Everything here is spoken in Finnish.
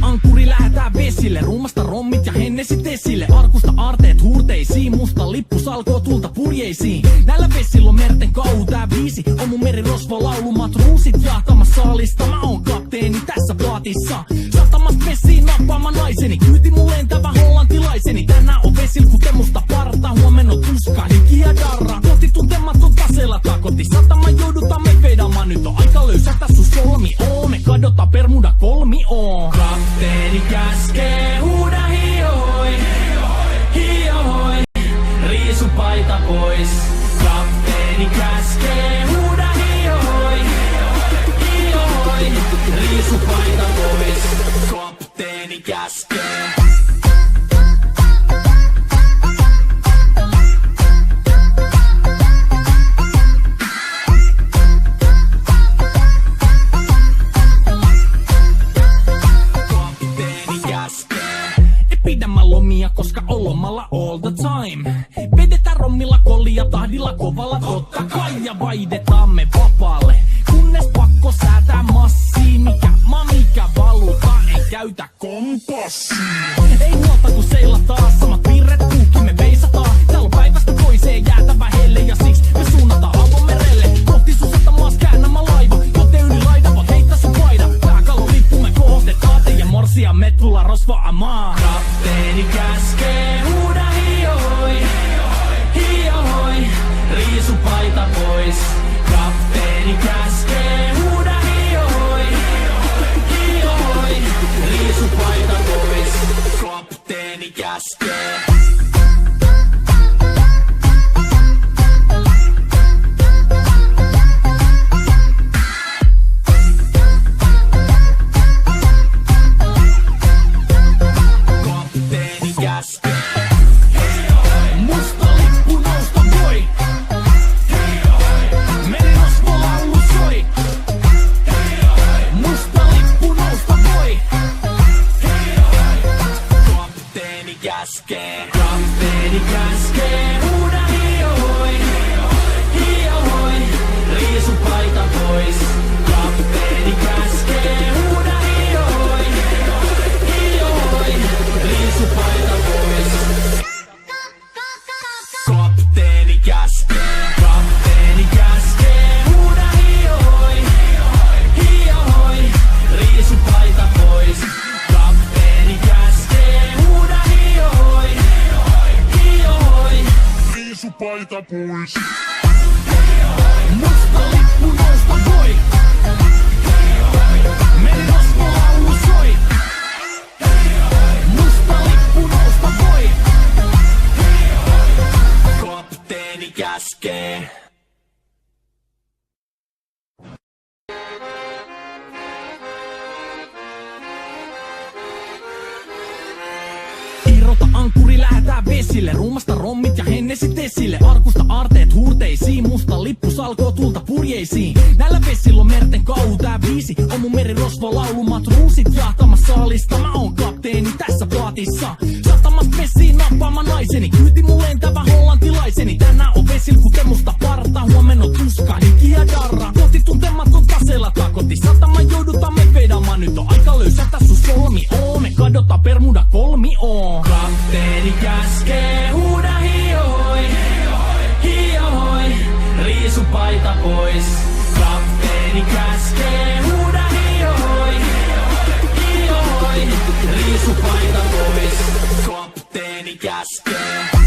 Ankuri lähetään vesille, ruumasta rommit ja hennesit esille. Arkusta aarteet huurteisiin, musta lippu salkoo tulta purjeisiin. Näillä vesillä on merten kau, tää biisi on mun merirosvo laulu. Matruusit jahtamas saalista, mä oon kapteeni tässä plaatissa. Satamasta vessiin nappaamaan naiseni, kyyti mun lentävä hollantilaiseni. Tänään on vesil kuten musta parta, huomenna on tuska, hiki ja darra. Kohti tuntematon taseella takoti, satamaan joudutaan me vedamaan. Nyt on aika löysätä sun solmi, me kadotaan Bermuda kolmioon. Kapteeni käskee, huuda hiohoi, hiohoi, riisu paita pois. Kapteeni käskee, huuda hiohoi, hiohoi, riisu paita pois. Kapteeni käskee. Koska on lomalla all the time. Vedetään rommilla kollia tahdilla kovalla totta kai. Ja vaihdetaan me vapaalle, kunnes pakko säätää massiin. Mikä valuta, ei käytä kompassia. Ei muuta kun seilataan, samat piirret puhki me veisataan. Täällä on päivästä toiseen jäätävä helle. Ja siksi me suunnataan avomerelle. Kohti sun satamaas käännämä laiva. Joten yli laida, voit heittää sun paida. Pääkallon lippu me kohotetaan. Teidän morsia me tullaan rosvaamaan. Kapteeni käskee, huuda hiohoi, hiohoi, riisu paita pois. Kapteeni käskee, huuda hiohoi, hiohoi, riisu paita pois. Kapteeni käskee. Kapteeni käskee, huuda hiohoi, hiohoi, riisu paita pois. Kapteeni käskee, huuda hiohoi, hiohoi, riisu paita pois. Kapteeni käskee, kapteeni käskee, huuda hiohoi, hiohoi, riisu paita pois. Kapteeni käskee, huuda hiohoi, hiohoi, riisu paita pois. Musta lippu nousta voi, merirosvolaulu soi. Musta lippu nousta voi, kapteeni käskee. Irrota ankuri, lähetään vesille, ruumasta rommit ja hennesit esille. Arkusta aarteet huurteisiin, musta lippu salkoo tulta purjeisiin. Näillä vesillä on merten kau, tää biisi on mun merirosvo laulu. Matruusit jahtamas saalista, mä oon kapteeni tässä plaatissa. Satamasta vessiin nappaamaan naiseni, kyyti mun lentävä hollantilaiseni. Tänään on vesil kuten musta parta, huomenna on tuska, hiki ja darra. Kohti tuntematon taseella takoti, satamaan joudutaan me vedamaan. Nyt on aika löysätä sun solmi, me kadotaan Bermuda kolmioon. Kapteeni käskee, huuda hiohoi, hiohoi, riisu paita pois. Kapteeni käskee, huuda hiohoi, hiohoi, riisu paita pois. Kapteeni käskee.